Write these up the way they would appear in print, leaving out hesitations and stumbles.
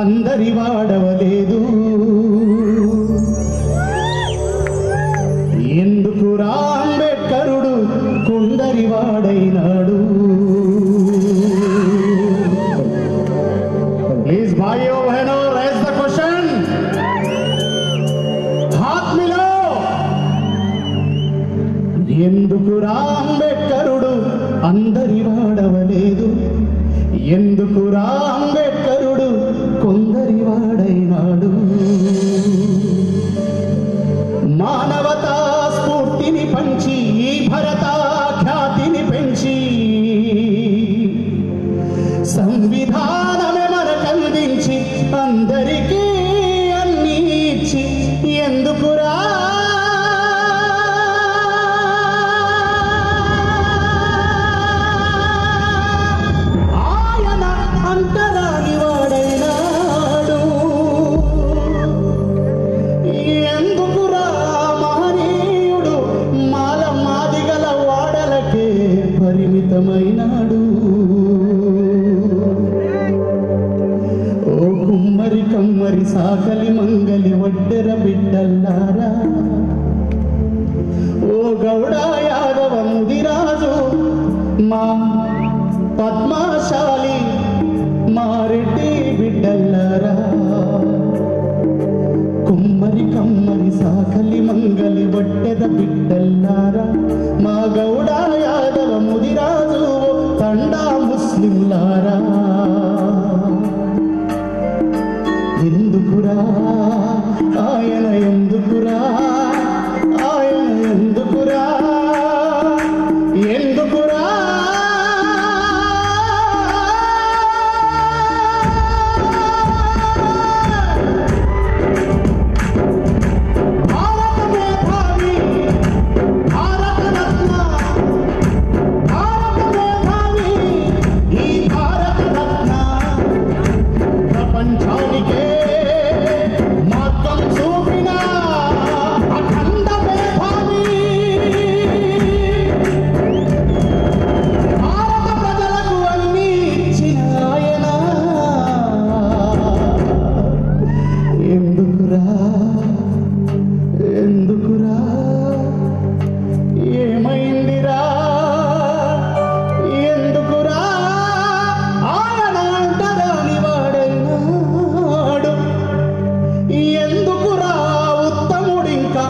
అందరి వాడవలేదు ఎందుకురా అంబేద్కరుడు కొందరి వాడైనాడు प्लीज भाइयों बहनों रेज द क्वेश्चन हाथ मिलो ఎందుకురా అంబేద్కరుడు అందరి వాడవలేదు ఎందుకురా అంబేద్కరుడు కొందరి వాడైనాడు మానవతా స్ఫూర్తిని పంచి ఈ భరత ఖ్యాతిని పెంచి సంవిధానమే మనకందించి అందరికీ అన్నీ ఇచ్చి ఎందుకురా ఆయన అంతరాని వాడైనాడు ఎందుకురా మహనీయుడు మాల మాదిగల వాడలకే పరిమితమైనాడు కుమ్మరి కమ్మరి సాకలి మంగలి వడ్డెర బిడ్డల్లారా ఓ గౌడ యాదవ ముదిరాజు మా పద్మశాలి మా రెడ్డి బిడ్డల్లారా కుమ్మరి కమ్మరి సాకలి మంగలి వడ్డెర బిడ్డల్లారా మా గౌడ యాదవ ముదిరాజు తండా ముస్లింలారా ఎందుకురా ఆయన ఎందుకురా ఆయన ఎందుకురా ఎందుకురా భారత మేధావి భారత రత్న భారత మేధావి ఈ భారత రత్న ప్రపంచానికే ఎందుకురా ఏమైందిరా ఎందుకురా ఆయన అంటరాని వాడైనాడు ఎందుకురా ఉత్తముడింకా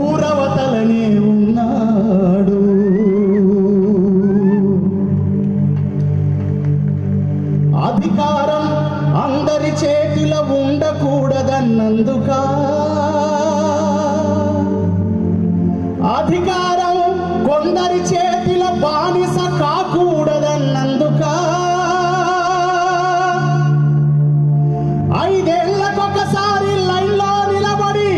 ఊరవతలనే ఉన్నాడు అధికారం అందరి చేతిలో ఉండకూడదన్నందుక అధికారం కొందరి చేతిలో బానిస కాకూడదన్నందుక 5 ఏళ్లకొకసారి లైన్లో నిలబడి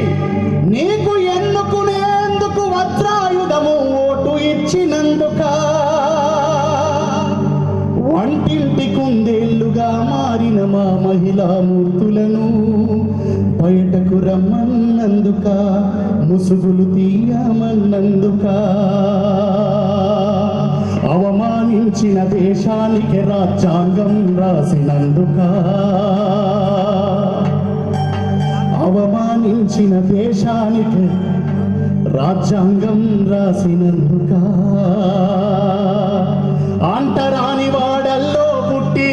నీకు ఎన్నుకునేందుకు వజ్రాయుధము ఓటు ఇచ్చినందుక వంటింటి కుందేళ్లుగా మారిన మా మహిళా మూర్తులను బయటకు రమ్మన్నందుక ముసుగులు తీయమన్నందుక అవమానించిన దేశానికి రాజ్యాంగం రాసినందుక అవమానించిన దేశానికి రాజ్యాంగం రాసినందుక అంటరాని వాడల్లో పుట్టి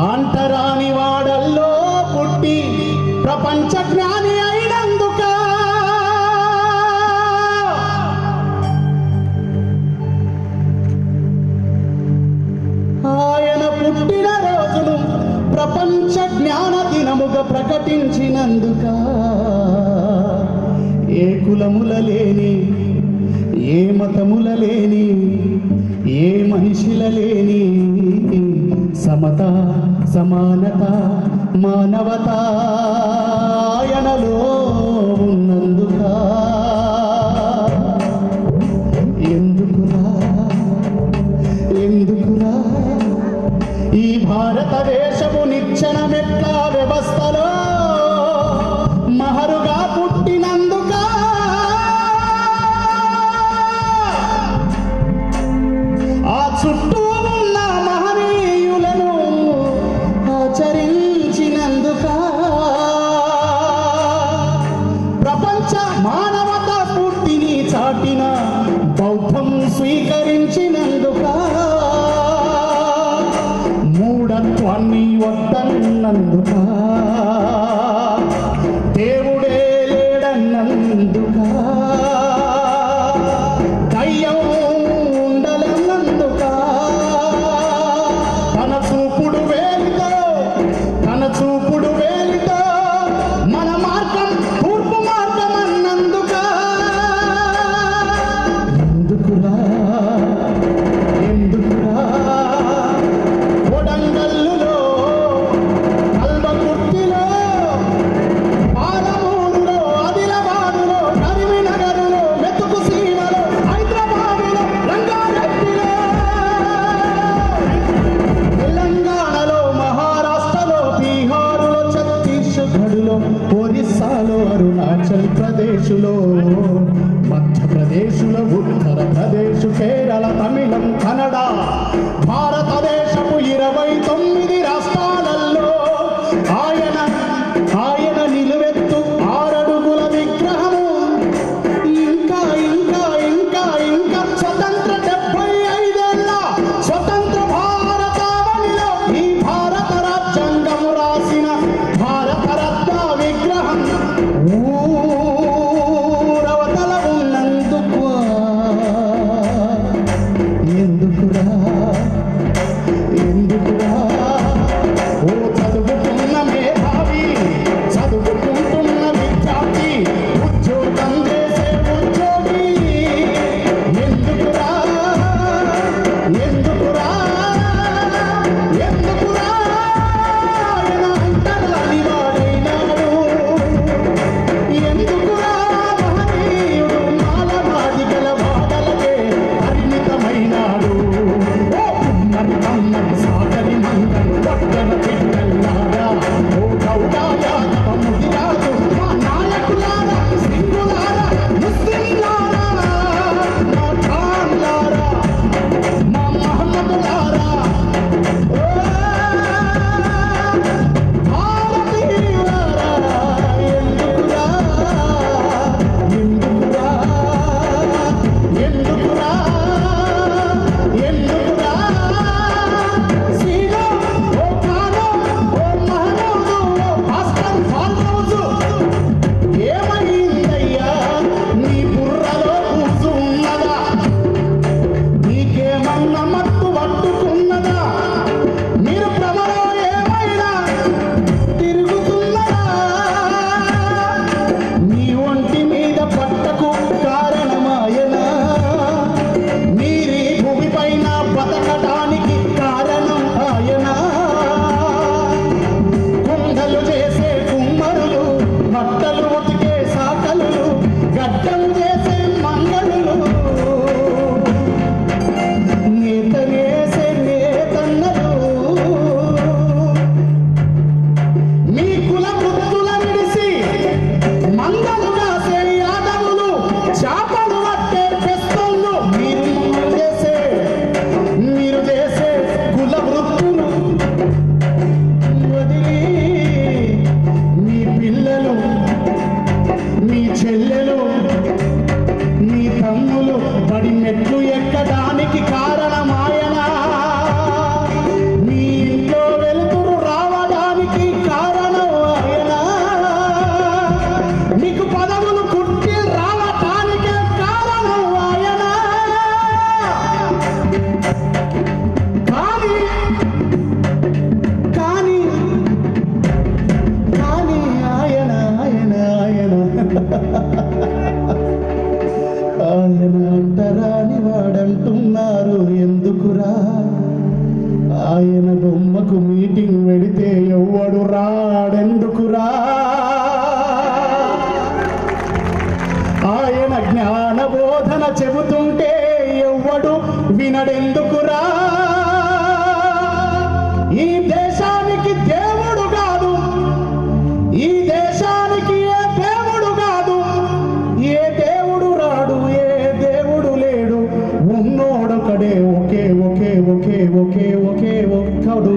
అంటరాని వాడల్లో పుట్టి ప్రపంచ జ్ఞాని అయినందుక ఆయన పుట్టిన రోజును ప్రపంచ జ్ఞాన దినముగా ప్రకటించినందుక ఏ కులముల లేని ఏ మతముల లేని ఏ మనిషిల లేని సమత సమానత మానవత ఆయనలో ఉన్నందుక ఎందుకురా ఎందుకురా ఈ భారతదేశము నిచ్చెన మెట్ల వ్యవస్థలో మహరుగా పుట్టినందుక ఆ చుట్టూ ఉన్న మహనీయులను ఆచరించి ఎందుకురా కొడంగల్లులో కల్వకుర్తిలో పాలమూరులో ఆదిలాబాదులో కరీంనగర్లో మెతుకు సీమలో హైదరాబాదులో రంగారెడ్డిలో తెలంగాణలో మహారాష్ట్రలో బీహారులో ఛత్తీస్గఢ్లో ఒరిస్సాలో అరుణాచల్ ప్రదేశ్లో మధ్యప్రదేశ్లో ఉత్తరప్రదేశ్ కేరళ తమిళం కన్నడ భారతదేశపు 29 రాష్ట్రాలలో ఆయన నిలువెత్తు 6 అడుగుల విగ్రహము ఇంకా స్వతంత్ర 75 ఏళ్ల స్వతంత్ర భారతావనిలో ఈ భారత రాజ్యాంగం రాసిన భారతరత్న విగ్రహం ఊరవతల ఉన్నందుకు ఎందుకురా ఓ చదువుకున్న మేధావి చదువుకుంటున్న విద్యార్థి ఉద్యోగం చేసే ఉద్యోగి ఎందుకురా ఆయన అంతరాని వాడైనాడు ఎందుకురా మహనీయుడు మాలవాది గల వాడలకే పరిమితమైనాడు సాగరి మంగళ పట్టణ పిల్లలారా ఓ గౌడాయాదవ ముదిరాజు మా నాయకులారా సింగులారా ముస్లింలారా మా ఖాన్లారా మా మహమ్మదులారా భారతీయులారా ఎందుకురా సీనో ఓ కానో ఓ మహమూదు ఓ భాస్కర్ ఫాల్కౌజు ఏమైందయ్యా నీ బుర్రలో కూసు ఉన్నదా నీకేమన్నా మత్తు పట్టుకున్నదా మీరు భ్రమలో ఏమైనా తిరుగుతున్నదా నీ ఒంటి మీద పట్టకు కారణమాయనా మీరీ భూమి పైన బతకడానికి కారణం ఆయన కుండలు చేసే కుమ్మరులు బట్టలు ఉతికే సాకలు గడ్డం చేసే మంగళులు నేత వేసే నేతన్నలు మీ కుల వృత్తుల విడిసి మంగళు రాసే యాదవులు చాపలు పట్టే పెస్తోళ్ళు మీరు చేసే కుల వృత్తులు వదిలి మీ పిల్లలు మీ చెల్లెలు మీ తమ్ములు బడి మెట్లు ఎక్కడానికి కారణమాయనా మీ ఇంట్లో వెలుతురు రావడానికి కారణం ఆయనా మీకు పదవులు కుట్టి రావటానికే కారణం ఆయనా కానీ ఆయన అంటరాని వాడంటున్నారు ఎందుకురా ఆయన బొమ్మకు మీటింగ్ పెడితే ఎవ్వడు రాడెందుకురా ఆయన జ్ఞాన బోధన చెబుతుంటే ఎవ్వడు వినడెందుకురా ఈ దేశానికి దేవుడు కాదు ఈ దేశానికి ఏ దేవుడు కాదు ఏ దేవుడు రాడు ఏ దేవుడు లేడు ఉన్నోడొకడే ఒకే ఒక్కడు